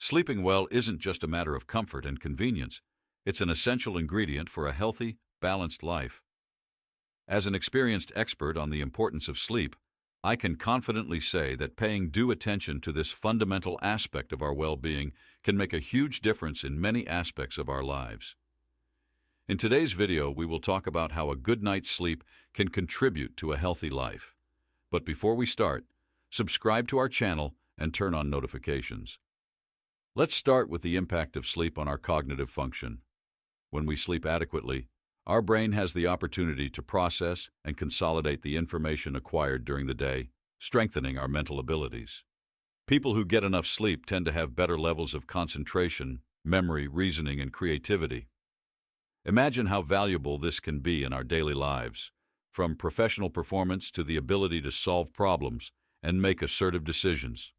Sleeping well isn't just a matter of comfort and convenience, it's an essential ingredient for a healthy, balanced life. As an experienced expert on the importance of sleep, I can confidently say that paying due attention to this fundamental aspect of our well-being can make a huge difference in many aspects of our lives. In today's video, we will talk about how a good night's sleep can contribute to a healthy life. But before we start, subscribe to our channel and turn on notifications. Let's start with the impact of sleep on our cognitive function. When we sleep adequately, our brain has the opportunity to process and consolidate the information acquired during the day, strengthening our mental abilities. People who get enough sleep tend to have better levels of concentration, memory, reasoning, and creativity. Imagine how valuable this can be in our daily lives, from professional performance to the ability to solve problems and make assertive decisions.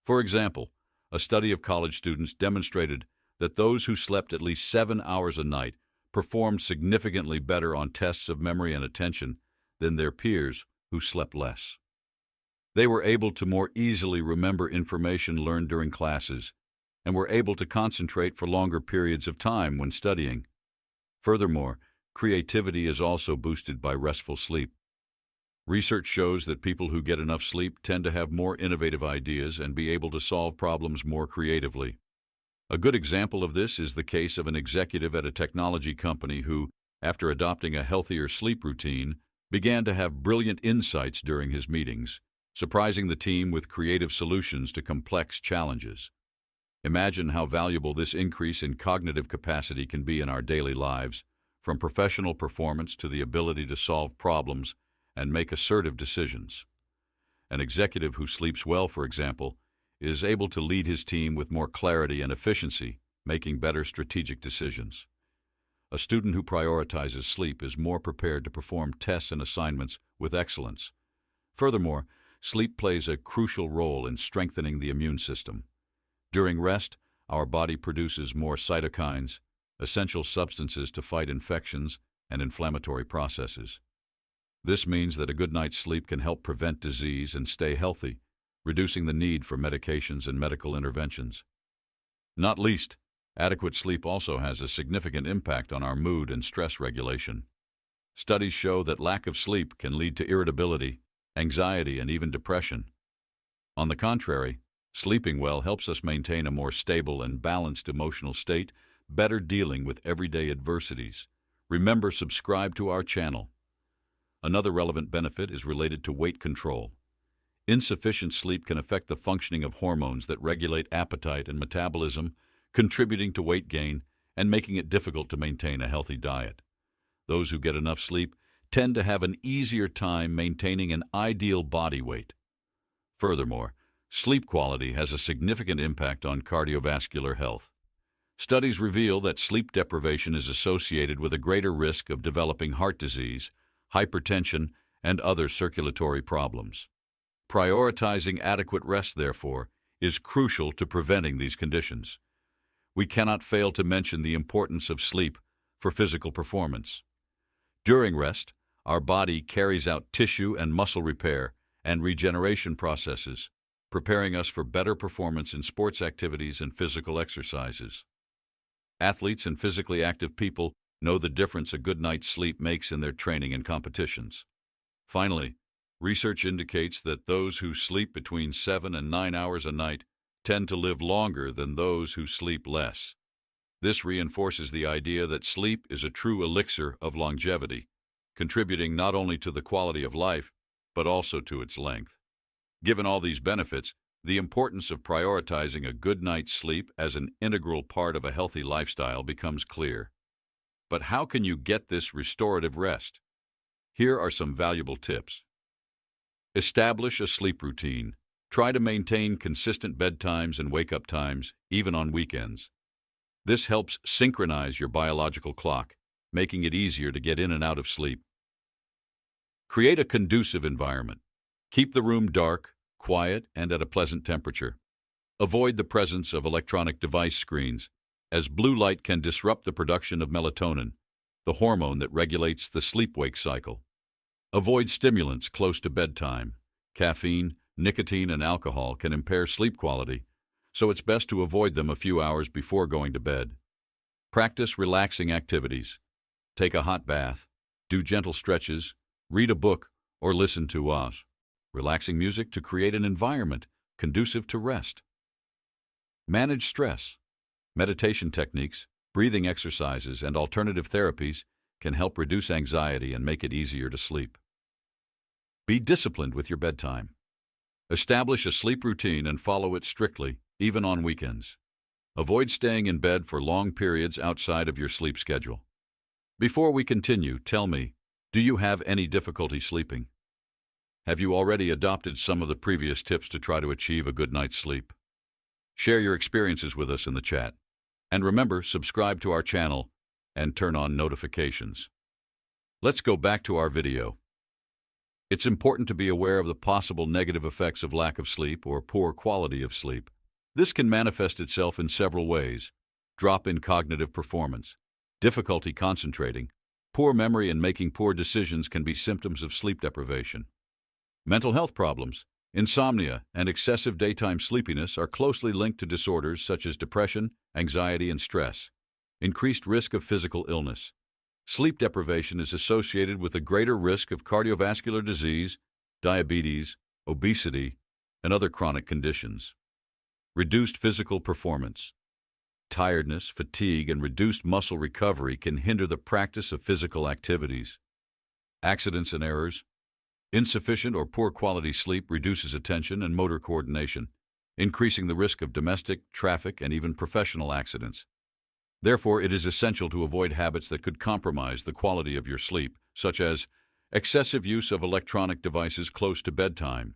For example, a study of college students demonstrated that those who slept at least 7 hours a night performed significantly better on tests of memory and attention than their peers who slept less. They were able to more easily remember information learned during classes and were able to concentrate for longer periods of time when studying. Furthermore, creativity is also boosted by restful sleep. Research shows that people who get enough sleep tend to have more innovative ideas and be able to solve problems more creatively. A good example of this is the case of an executive at a technology company who, after adopting a healthier sleep routine, began to have brilliant insights during his meetings, surprising the team with creative solutions to complex challenges. Imagine how valuable this increase in cognitive capacity can be in our daily lives, from professional performance to the ability to solve problems and make assertive decisions. An executive who sleeps well, for example, is able to lead his team with more clarity and efficiency, making better strategic decisions. A student who prioritizes sleep is more prepared to perform tests and assignments with excellence. Furthermore, sleep plays a crucial role in strengthening the immune system. During rest, our body produces more cytokines, essential substances to fight infections and inflammatory processes. This means that a good night's sleep can help prevent disease and stay healthy, reducing the need for medications and medical interventions. Not least, adequate sleep also has a significant impact on our mood and stress regulation. Studies show that lack of sleep can lead to irritability, anxiety, and even depression. On the contrary, sleeping well helps us maintain a more stable and balanced emotional state, better dealing with everyday adversities. Remember, subscribe to our channel. Another relevant benefit is related to weight control. Insufficient sleep can affect the functioning of hormones that regulate appetite and metabolism, contributing to weight gain and making it difficult to maintain a healthy diet. Those who get enough sleep tend to have an easier time maintaining an ideal body weight. Furthermore, sleep quality has a significant impact on cardiovascular health. Studies reveal that sleep deprivation is associated with a greater risk of developing heart disease, hypertension, and other circulatory problems. Prioritizing adequate rest, therefore, is crucial to preventing these conditions. We cannot fail to mention the importance of sleep for physical performance. During rest, our body carries out tissue and muscle repair and regeneration processes, preparing us for better performance in sports activities and physical exercises. Athletes and physically active people know the difference a good night's sleep makes in their training and competitions. Finally, research indicates that those who sleep between 7 and 9 hours a night tend to live longer than those who sleep less. This reinforces the idea that sleep is a true elixir of longevity, contributing not only to the quality of life, but also to its length. Given all these benefits, the importance of prioritizing a good night's sleep as an integral part of a healthy lifestyle becomes clear. But how can you get this restorative rest? Here are some valuable tips. Establish a sleep routine. Try to maintain consistent bedtimes and wake-up times, even on weekends. This helps synchronize your biological clock, making it easier to get in and out of sleep. Create a conducive environment. Keep the room dark, quiet, and at a pleasant temperature. Avoid the presence of electronic device screens, as blue light can disrupt the production of melatonin, the hormone that regulates the sleep-wake cycle. Avoid stimulants close to bedtime. Caffeine, nicotine, and alcohol can impair sleep quality, so it's best to avoid them a few hours before going to bed. Practice relaxing activities. Take a hot bath, do gentle stretches, read a book, or listen to relaxing music to create an environment conducive to rest. Manage stress. Meditation techniques, breathing exercises, and alternative therapies can help reduce anxiety and make it easier to sleep. Be disciplined with your bedtime. Establish a sleep routine and follow it strictly, even on weekends. Avoid staying in bed for long periods outside of your sleep schedule. Before we continue, tell me, do you have any difficulty sleeping? Have you already adopted some of the previous tips to try to achieve a good night's sleep? Share your experiences with us in the chat. And remember, subscribe to our channel and turn on notifications. Let's go back to our video. It's important to be aware of the possible negative effects of lack of sleep or poor quality of sleep. This can manifest itself in several ways: drop in cognitive performance, difficulty concentrating, poor memory, and making poor decisions can be symptoms of sleep deprivation. Mental health problems, insomnia, and excessive daytime sleepiness are closely linked to disorders such as depression, anxiety, and stress. Increased risk of physical illness. Sleep deprivation is associated with a greater risk of cardiovascular disease, diabetes, obesity, and other chronic conditions. Reduced physical performance. Tiredness, fatigue, and reduced muscle recovery can hinder the practice of physical activities. Accidents and errors. Insufficient or poor quality sleep reduces attention and motor coordination, increasing the risk of domestic, traffic, and even professional accidents. Therefore, it is essential to avoid habits that could compromise the quality of your sleep, such as excessive use of electronic devices close to bedtime,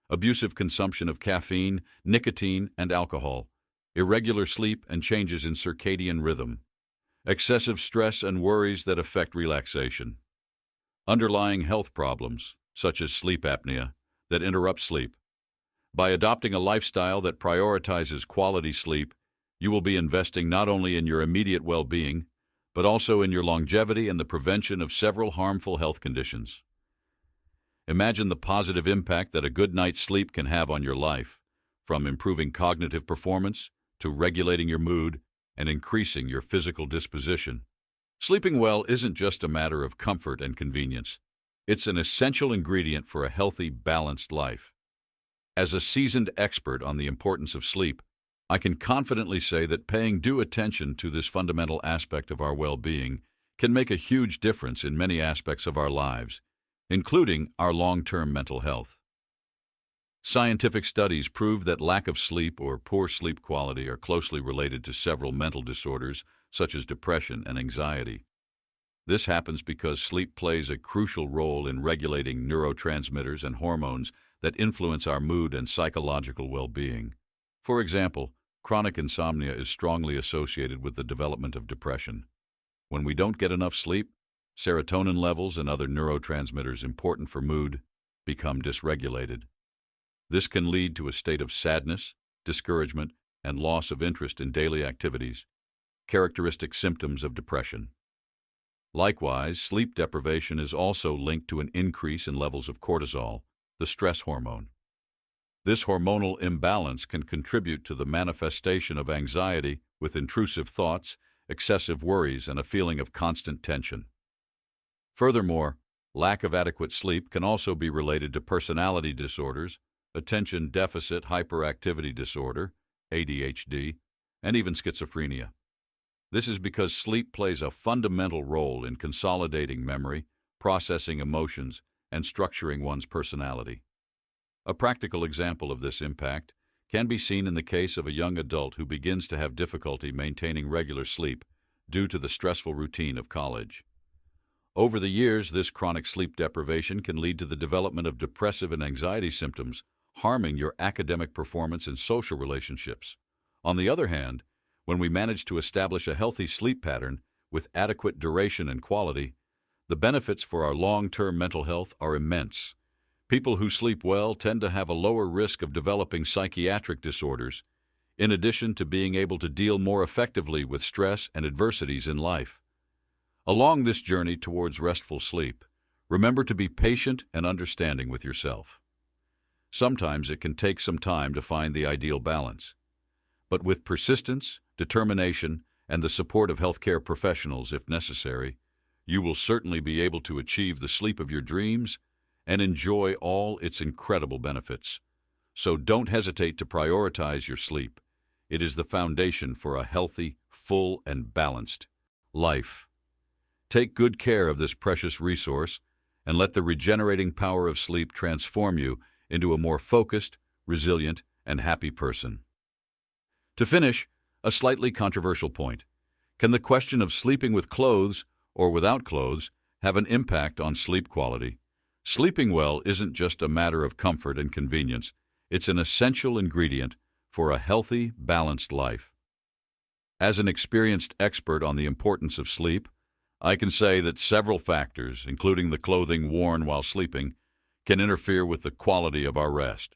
abusive consumption of caffeine, nicotine, and alcohol, irregular sleep and changes in circadian rhythm, excessive stress and worries that affect relaxation, underlying health problems, such as sleep apnea, that interrupt sleep. By adopting a lifestyle that prioritizes quality sleep, you will be investing not only in your immediate well-being, but also in your longevity and the prevention of several harmful health conditions. Imagine the positive impact that a good night's sleep can have on your life, from improving cognitive performance to regulating your mood and increasing your physical disposition. Sleeping well isn't just a matter of comfort and convenience. It's an essential ingredient for a healthy, balanced life. As a seasoned expert on the importance of sleep, I can confidently say that paying due attention to this fundamental aspect of our well-being can make a huge difference in many aspects of our lives, including our long-term mental health. Scientific studies prove that lack of sleep or poor sleep quality are closely related to several mental disorders, such as depression and anxiety. This happens because sleep plays a crucial role in regulating neurotransmitters and hormones that influence our mood and psychological well-being. For example, chronic insomnia is strongly associated with the development of depression. When we don't get enough sleep, serotonin levels and other neurotransmitters important for mood become dysregulated. This can lead to a state of sadness, discouragement, and loss of interest in daily activities, characteristic symptoms of depression. Likewise, sleep deprivation is also linked to an increase in levels of cortisol, the stress hormone. This hormonal imbalance can contribute to the manifestation of anxiety with intrusive thoughts, excessive worries, and a feeling of constant tension. Furthermore, lack of adequate sleep can also be related to personality disorders, attention deficit hyperactivity disorder, ADHD, and even schizophrenia. This is because sleep plays a fundamental role in consolidating memory, processing emotions, and structuring one's personality. A practical example of this impact can be seen in the case of a young adult who begins to have difficulty maintaining regular sleep due to the stressful routine of college. Over the years, this chronic sleep deprivation can lead to the development of depressive and anxiety symptoms, harming your academic performance and social relationships. On the other hand, when we manage to establish a healthy sleep pattern with adequate duration and quality, the benefits for our long-term mental health are immense. People who sleep well tend to have a lower risk of developing psychiatric disorders, in addition to being able to deal more effectively with stress and adversities in life. Along this journey towards restful sleep, remember to be patient and understanding with yourself. Sometimes it can take some time to find the ideal balance. But with persistence, determination, and the support of healthcare professionals if necessary, you will certainly be able to achieve the sleep of your dreams and enjoy all its incredible benefits. So don't hesitate to prioritize your sleep. It is the foundation for a healthy, full, and balanced life. Take good care of this precious resource and let the regenerating power of sleep transform you into a more focused, resilient, and happy person. To finish, a slightly controversial point. Can the question of sleeping with clothes or without clothes have an impact on sleep quality? Sleeping well isn't just a matter of comfort and convenience. It's an essential ingredient for a healthy, balanced life. As an experienced expert on the importance of sleep, I can say that several factors, including the clothing worn while sleeping, can interfere with the quality of our rest.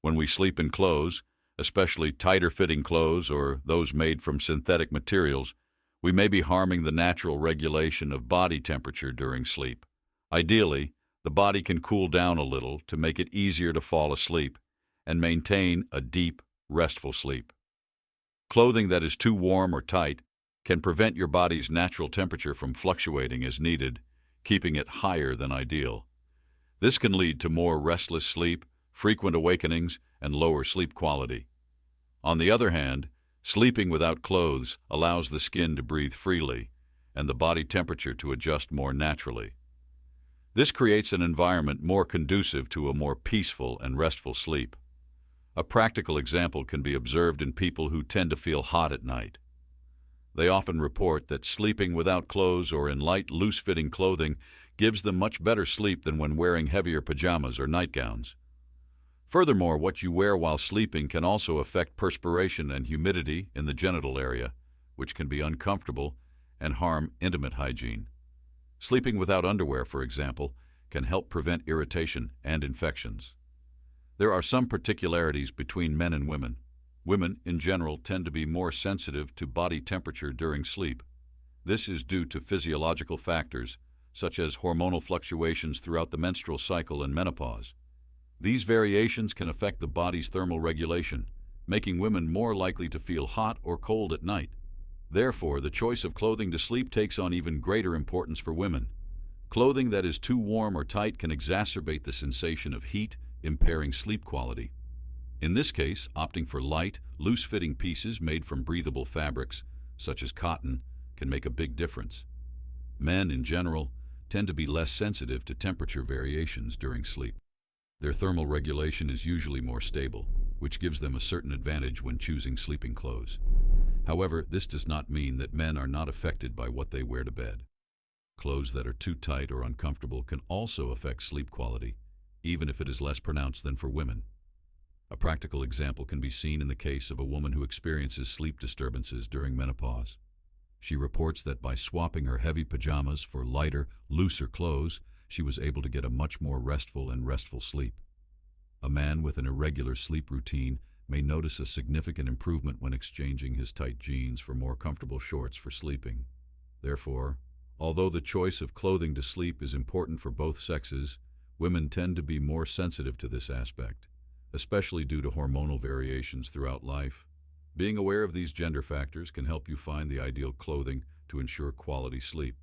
When we sleep in clothes, especially tighter-fitting clothes or those made from synthetic materials, we may be harming the natural regulation of body temperature during sleep. Ideally, the body can cool down a little to make it easier to fall asleep and maintain a deep, restful sleep. Clothing that is too warm or tight can prevent your body's natural temperature from fluctuating as needed, keeping it higher than ideal. This can lead to more restless sleep, frequent awakenings, and lower sleep quality. On the other hand, sleeping without clothes allows the skin to breathe freely and the body temperature to adjust more naturally. This creates an environment more conducive to a more peaceful and restful sleep. A practical example can be observed in people who tend to feel hot at night. They often report that sleeping without clothes or in light, loose-fitting clothing gives them much better sleep than when wearing heavier pajamas or nightgowns. Furthermore, what you wear while sleeping can also affect perspiration and humidity in the genital area, which can be uncomfortable and harm intimate hygiene. Sleeping without underwear, for example, can help prevent irritation and infections. There are some particularities between men and women. Women, in general, tend to be more sensitive to body temperature during sleep. This is due to physiological factors, such as hormonal fluctuations throughout the menstrual cycle and menopause. These variations can affect the body's thermal regulation, making women more likely to feel hot or cold at night. Therefore, the choice of clothing to sleep takes on even greater importance for women. Clothing that is too warm or tight can exacerbate the sensation of heat, impairing sleep quality. In this case, opting for light, loose-fitting pieces made from breathable fabrics, such as cotton, can make a big difference. Men, in general, tend to be less sensitive to temperature variations during sleep. Their thermal regulation is usually more stable, which gives them a certain advantage when choosing sleeping clothes. However, this does not mean that men are not affected by what they wear to bed. Clothes that are too tight or uncomfortable can also affect sleep quality, even if it is less pronounced than for women. A practical example can be seen in the case of a woman who experiences sleep disturbances during menopause. She reports that by swapping her heavy pajamas for lighter, looser clothes, she was able to get a much more restful sleep. A man with an irregular sleep routine may notice a significant improvement when exchanging his tight jeans for more comfortable shorts for sleeping. Therefore, although the choice of clothing to sleep is important for both sexes, women tend to be more sensitive to this aspect, especially due to hormonal variations throughout life. Being aware of these gender factors can help you find the ideal clothing to ensure quality sleep.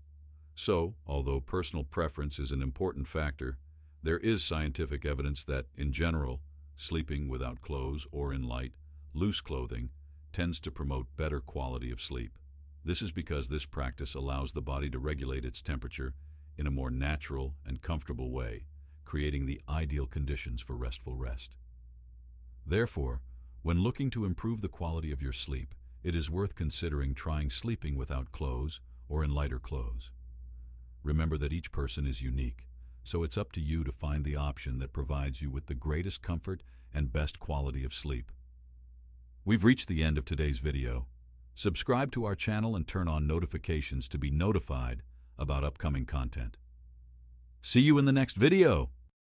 So, although personal preference is an important factor, there is scientific evidence that, in general, sleeping without clothes or in light, loose clothing tends to promote better quality of sleep. This is because this practice allows the body to regulate its temperature in a more natural and comfortable way, creating the ideal conditions for restful rest. Therefore, when looking to improve the quality of your sleep, it is worth considering trying sleeping without clothes or in lighter clothes. Remember that each person is unique, so it's up to you to find the option that provides you with the greatest comfort and best quality of sleep. We've reached the end of today's video. Subscribe to our channel and turn on notifications to be notified about upcoming content. See you in the next video!